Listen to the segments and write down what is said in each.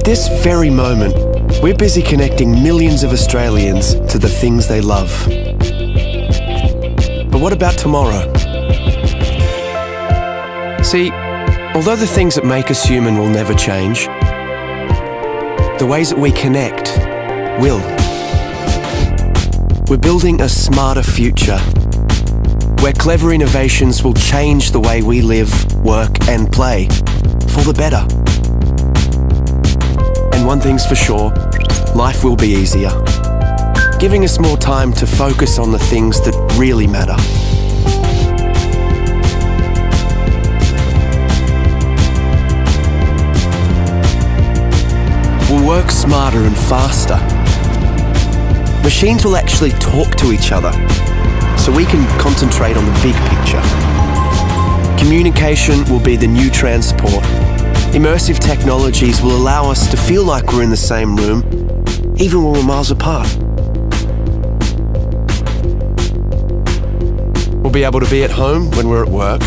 At this very moment, we're busy connecting millions of Australians to the things they love. But what about tomorrow? See, although the things that make us human will never change, the ways that we connect will. We're building a smarter future, where clever innovations will change the way we live, work and play, for the better. And one thing's for sure, life will be easier, giving us more time to focus on the things that really matter. We'll work smarter and faster. Machines will actually talk to each other, so we can concentrate on the big picture. Communication will be the new transport. Immersive technologies will allow us to feel like we're in the same room, even when we're miles apart. We'll be able to be at home when we're at work,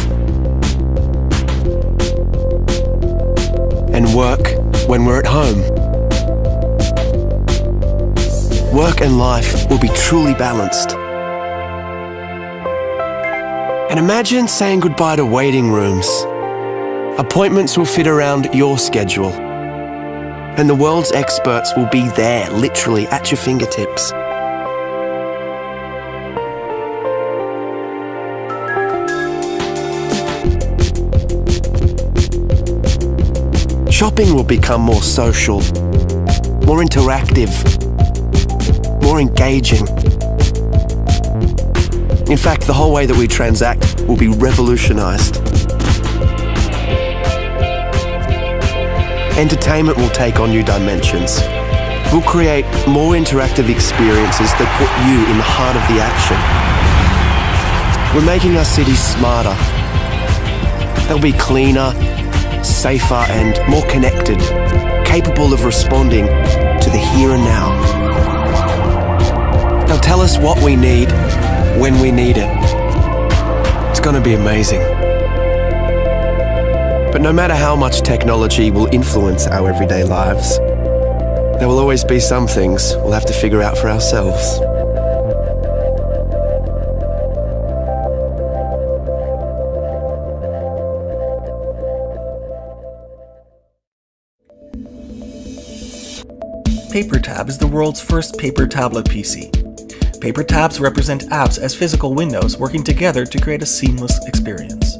and work when we're at home. Work and life will be truly balanced. And imagine saying goodbye to waiting rooms. Appointments will fit around your schedule. And the world's experts will be there, literally at your fingertips. Shopping will become more social, more interactive, more engaging. In fact, the whole way that we transact will be revolutionized. Entertainment will take on new dimensions. We'll create more interactive experiences that put you in the heart of the action. We're making our cities smarter. They'll be cleaner, safer, and more connected, capable of responding to the here and now. They'll tell us what we need when we need it. It's going to be amazing. But no matter how much technology will influence our everyday lives, there will always be some things we'll have to figure out for ourselves. PaperTab is the world's first paper tablet PC. Paper tabs represent apps as physical windows working together to create a seamless experience.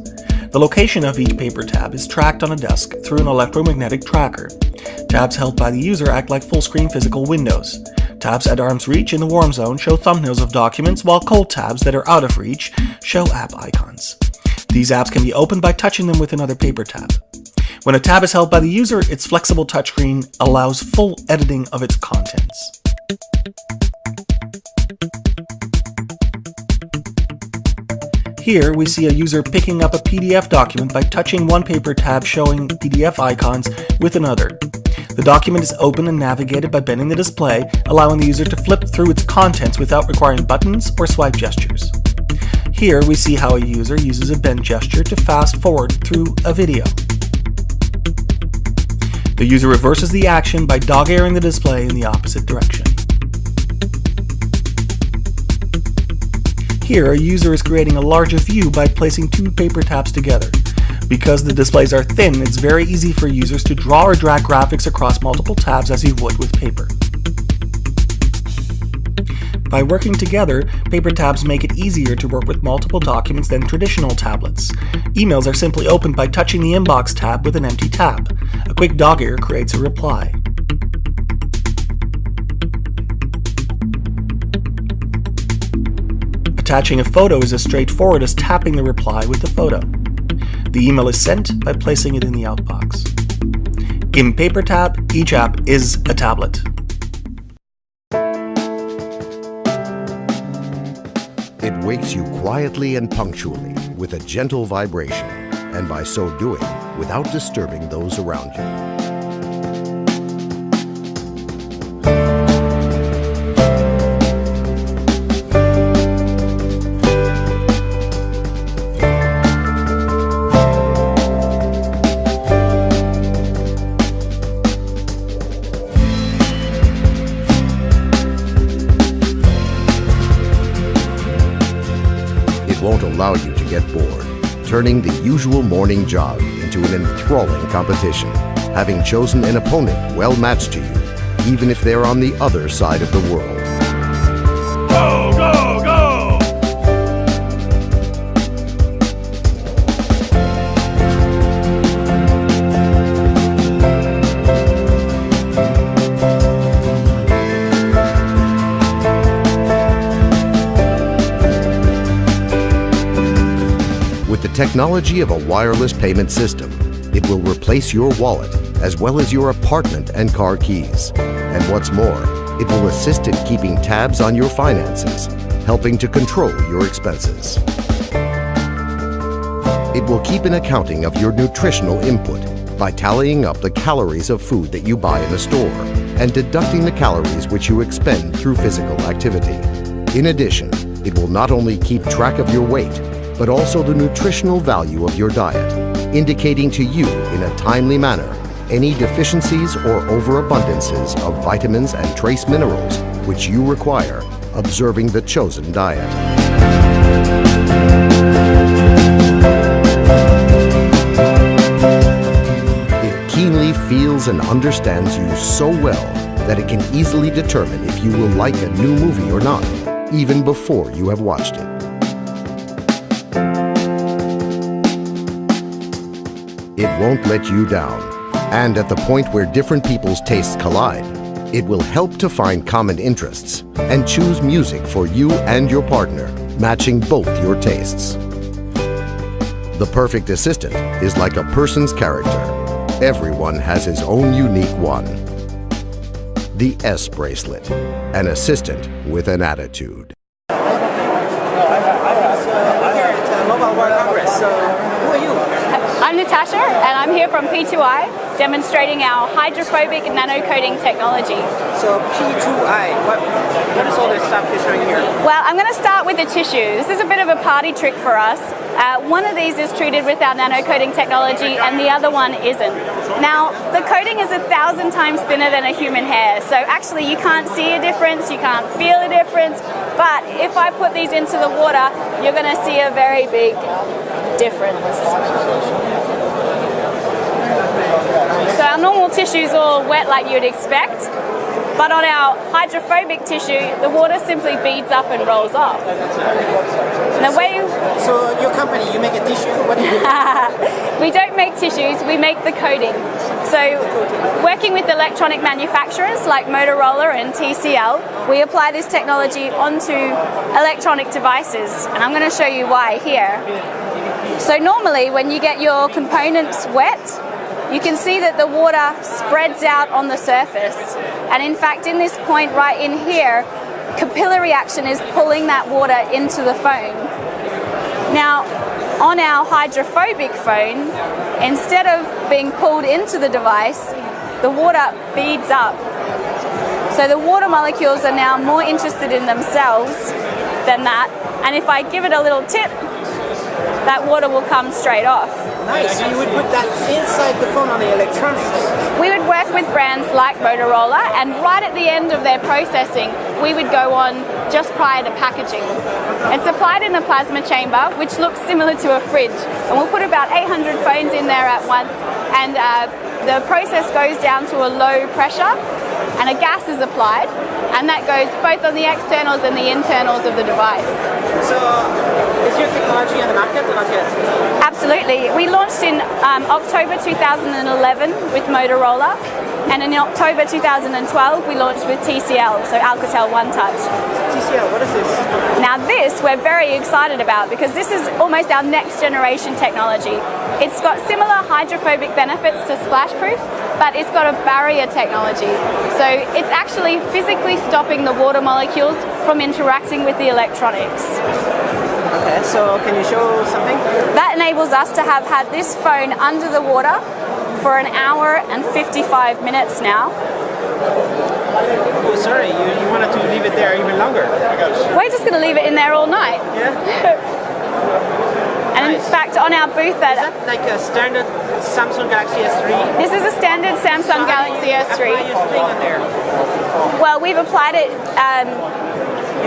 The location of each paper tab is tracked on a desk through an electromagnetic tracker. Tabs held by the user act like full-screen physical windows. Tabs at arm's reach in the warm zone show thumbnails of documents, while cold tabs that are out of reach show app icons. These apps can be opened by touching them with another paper tab. When a tab is held by the user, its flexible touchscreen allows full editing of its contents. Here we see a user picking up a PDF document by touching one paper tab showing PDF icons with another. The document is opened and navigated by bending the display, allowing the user to flip through its contents without requiring buttons or swipe gestures. Here we see how a user uses a bend gesture to fast forward through a video. The user reverses the action by dog-earing the display in the opposite direction. Here, a user is creating a larger view by placing two paper tabs together. Because the displays are thin, it's very easy for users to draw or drag graphics across multiple tabs as you would with paper. By working together, paper tabs make it easier to work with multiple documents than traditional tablets. Emails are simply opened by touching the inbox tab with an empty tab. A quick dog ear creates a reply. Attaching a photo is as straightforward as tapping the reply with the photo. The email is sent by placing it in the outbox. In PaperTab, each app is a tablet. It wakes you quietly and punctually with a gentle vibration, and by so doing, without disturbing those around you. It won't allow you to get bored, turning the usual morning jog into an enthralling competition, having chosen an opponent well matched to you, even if they're on the other side of the world. Go, go, go! With the technology of a wireless payment system, it will replace your wallet as well as your apartment and car keys. And what's more, it will assist in keeping tabs on your finances, helping to control your expenses. It will keep an accounting of your nutritional input by tallying up the calories of food that you buy in the store and deducting the calories which you expend through physical activity. In addition, it will not only keep track of your weight, but also the nutritional value of your diet, indicating to you in a timely manner any deficiencies or overabundances of vitamins and trace minerals which you require, observing the chosen diet. It keenly feels and understands you so well that it can easily determine if you will like a new movie or not, even before you have watched it. It won't let you down. And at the point where different people's tastes collide, it will help to find common interests and choose music for you and your partner, matching both your tastes. The perfect assistant is like a person's character. Everyone has his own unique one. The S bracelet, an assistant with an attitude. We're here at Mobile World Congress. So, who are you? I'm Natasha, and I'm here from P2I, demonstrating our hydrophobic nanocoating technology. So P2I, what is all this stuff you're showing here? Well, I'm going to start with the tissue. This is a bit of a party trick for us. One of these is treated with our nanocoating technology, and the other one isn't. Now, the coating is 1,000 times thinner than a human hair, so actually you can't see a difference, you can't feel a difference, but if I put these into the water, you're going to see a very big difference. So our normal tissue is all wet like you'd expect, but on our hydrophobic tissue, the water simply beads up and rolls off. And the way So your company, you make a tissue? What do you do? we don't make tissues, we make the coating. So working with electronic manufacturers like Motorola and TCL, we apply this technology onto electronic devices, and I'm going to show you why here. So normally when you get your components wet, you can see that the water spreads out on the surface. And in fact, in this point right in here, capillary action is pulling that water into the phone. Now, on our hydrophobic phone, instead of being pulled into the device, the water beads up. So the water molecules are now more interested in themselves than that. And if I give it a little tip, that water will come straight off. Nice, so you would put that inside the phone on the electronics. We would work with brands like Motorola, and right at the end of their processing, we would go on just prior to packaging. It's applied in a plasma chamber, which looks similar to a fridge, and we'll put about 800 phones in there at once, and the process goes down to a low pressure, and a gas is applied, and that goes both on the externals and the internals of the device. So, is your technology on the market or not yet? Absolutely. We launched in October 2011 with Motorola, and in October 2012 we launched with TCL, so Alcatel One Touch. TCL, what is this? Now this we're very excited about because this is almost our next generation technology. It's got similar hydrophobic benefits to splashproof, but it's got a barrier technology. So it's actually physically stopping the water molecules from interacting with the electronics. Okay, so can you show something? That enables us to have had this phone under the water for 1 hour and 55 minutes now. Oh, sorry, you wanted to leave it there even longer. We're just going to leave it in there all night. Yeah? And in Nice. fact, on our booth Is that like a standard Samsung Galaxy S3? this is a standard Samsung Galaxy Apply S3. your thing on there. Well, we've applied it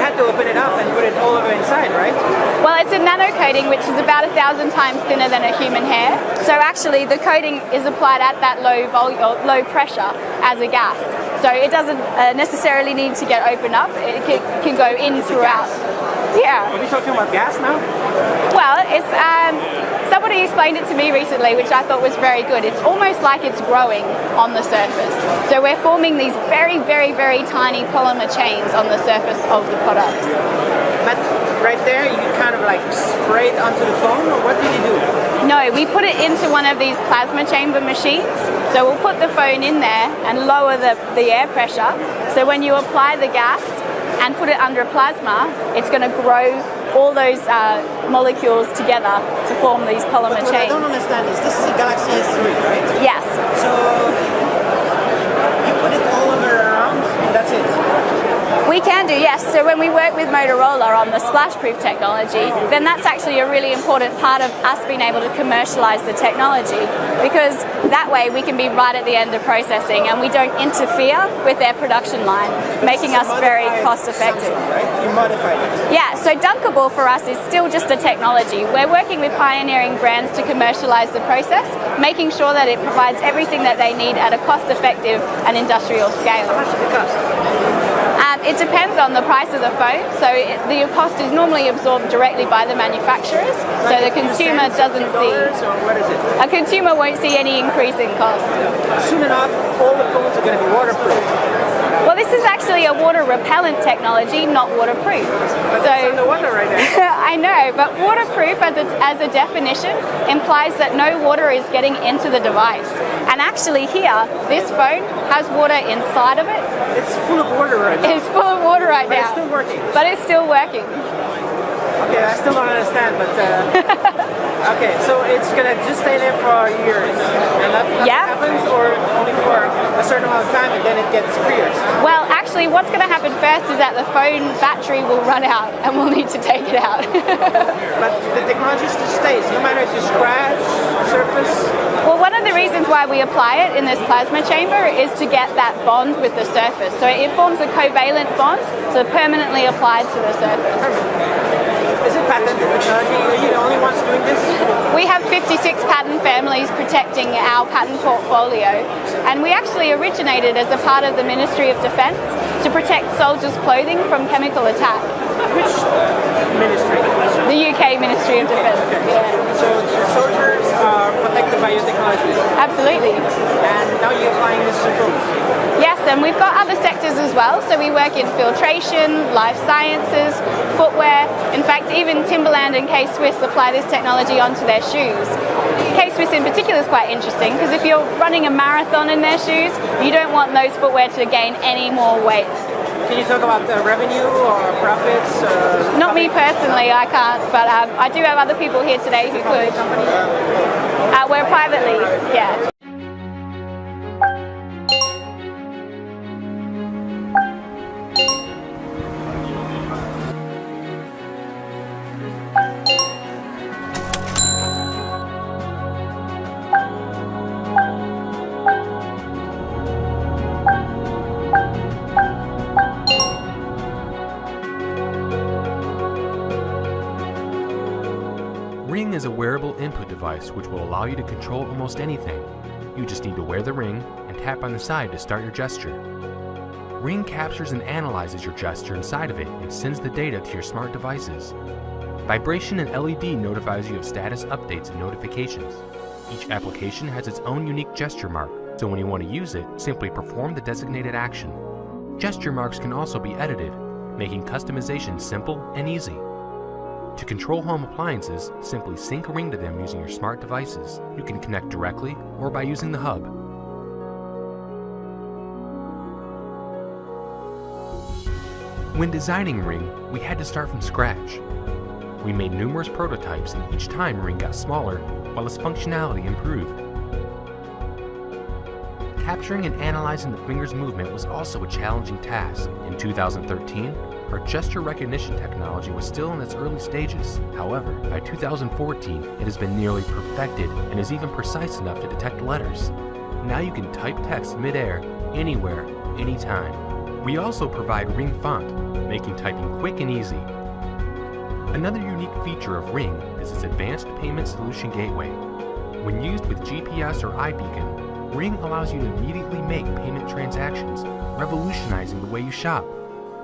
You had to open it up and put it all over inside, right? Well, it's a nano coating, which is about 1,000 times thinner than a human hair. So actually, the coating is applied at that low pressure as a gas. So it doesn't necessarily need to get opened up. It can go in throughout. Yeah. Are we talking about gas now? Well, it's somebody explained it to me recently, which I thought was very good. It's almost like it's growing on the surface. So we're forming these very, very, very tiny polymer chains on the surface of the product. But right there, you kind of like spray it onto the phone, or what do you do? No, we put it into one of these plasma chamber machines. So we'll put the phone in there and lower the air pressure. So when you apply the gas and put it under plasma, it's going to grow all those molecules together to form these polymer What I chains. don't understand is this is a Galaxy S3, right? Yes. So you put it all over around, and that's it. We can do, yes. So when we work with Motorola on the splash-proof technology, then that's actually a really important part of us being able to commercialize the technology, because that way we can be right at the end of processing and we don't interfere with their production line, making us very cost-effective. Right? You modified it. Yeah, so Dunkable for us is still just a technology. We're working with pioneering brands to commercialize the process, making sure that it provides everything that they need at a cost-effective and industrial scale. How much does it cost? It depends on the price of the phone. So the cost is normally absorbed directly by the manufacturers, so the consumer doesn't see. Or what is it? A consumer won't see any increase in cost. Soon enough, all the phones are going to be waterproof. Well, this is actually a water repellent technology, not waterproof. But it's underwater right now. I know, but waterproof as a definition implies that no water is getting into the device. And actually here, this phone has water inside of it. It's full of water right now. It's full of water right But now. it's still working. But it's still working. Okay, I still don't understand, but okay, so it's gonna just stay there for years, and nothing happens, or only for a certain amount of time, and then it gets pierced. Well, actually, what's going to happen first is that the phone battery will run out, and we'll need to take it out. But the technology still stays, no matter if you scratch the surface. Well, one of the reasons why we apply it in this plasma chamber is to get that bond with the surface. So it forms a covalent bond, so permanently applied to the surface. Is it patented technology? Are you the only ones doing this? We have 56 patent families protecting our patent portfolio, and we actually originated as a part of the Ministry of Defence to protect soldiers' clothing from chemical attack. Which ministry? The UK Ministry of Defence. Yeah. So the soldiers are protected by your technology? Absolutely. And now you're applying this to phones? Yes, and we've got other sectors as well. So we work in filtration, life sciences, footwear. In fact, even Timberland and K-Swiss apply this technology onto their shoes. K-Swiss in particular is quite interesting because if you're running a marathon in their shoes, you don't want those footwear to gain any more weight. Can you talk about revenue or profits? Not me personally, I can't, but I do have other people here today who could. We're privately, yeah. Ring is a wearable input device which will allow you to control almost anything. You just need to wear the ring and tap on the side to start your gesture. Ring captures and analyzes your gesture inside of it and sends the data to your smart devices. Vibration and LED notifies you of status updates and notifications. Each application has its own unique gesture mark, so when you want to use it, simply perform the designated action. Gesture marks can also be edited, making customization simple and easy. To control home appliances, simply sync a ring to them using your smart devices. You can connect directly or by using the hub. When designing Ring, we had to start from scratch. We made numerous prototypes and each time Ring got smaller while its functionality improved. Capturing and analyzing the finger's movement was also a challenging task. In 2013, our gesture recognition technology was still in its early stages. However, by 2014, it has been nearly perfected and is even precise enough to detect letters. Now you can type text mid-air, anywhere, anytime. We also provide Ring Font, making typing quick and easy. Another unique feature of Ring is its advanced payment solution gateway. When used with GPS or iBeacon, Ring allows you to immediately make payment transactions, revolutionizing the way you shop.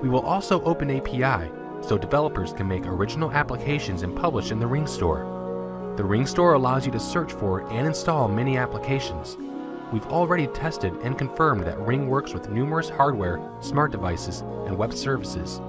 We will also open API, so developers can make original applications and publish in the Ring Store. The Ring Store allows you to search for and install many applications. We've already tested and confirmed that Ring works with numerous hardware, smart devices, and web services.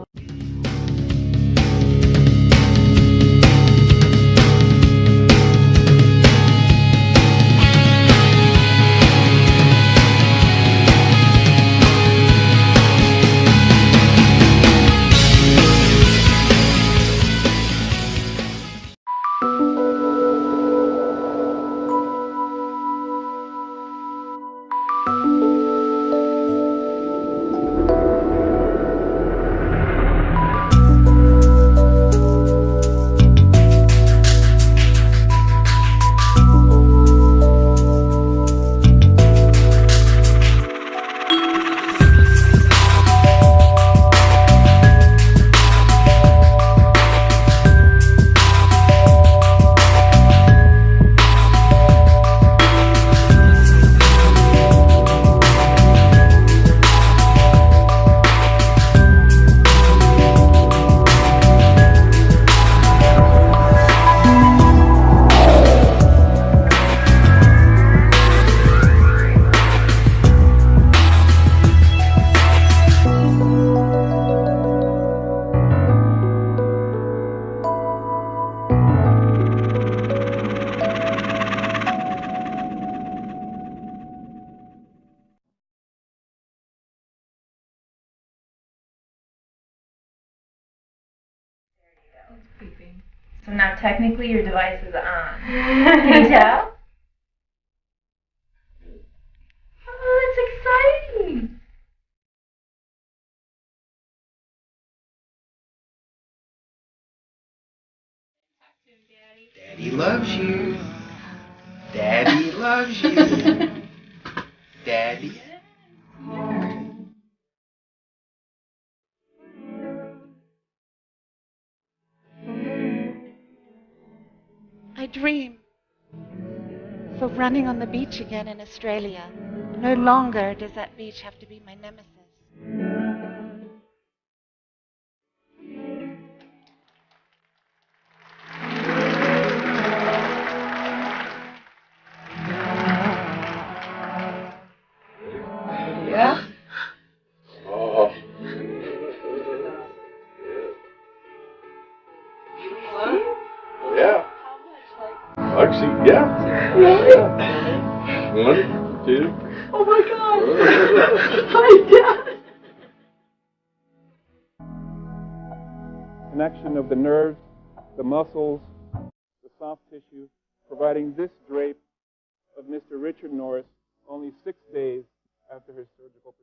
So now technically your device is on. Can you tell? Oh, that's exciting! Daddy loves you. Daddy loves you. Daddy. I dream of running on the beach again in Australia. No longer does that beach have to be my nemesis. Yeah? Oh. Yeah. Actually, yeah. Yeah. 1, 2. Oh my God! Hi, Dad! Connection of the nerves, the muscles, the soft tissue, providing this drape of Mr. Richard Norris only 6 days after his surgical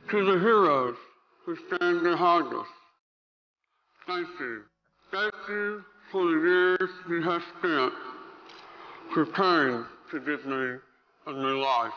procedure. To the heroes who stand behind us, thank you. Thank you for the years you have spent preparing to give me a new life.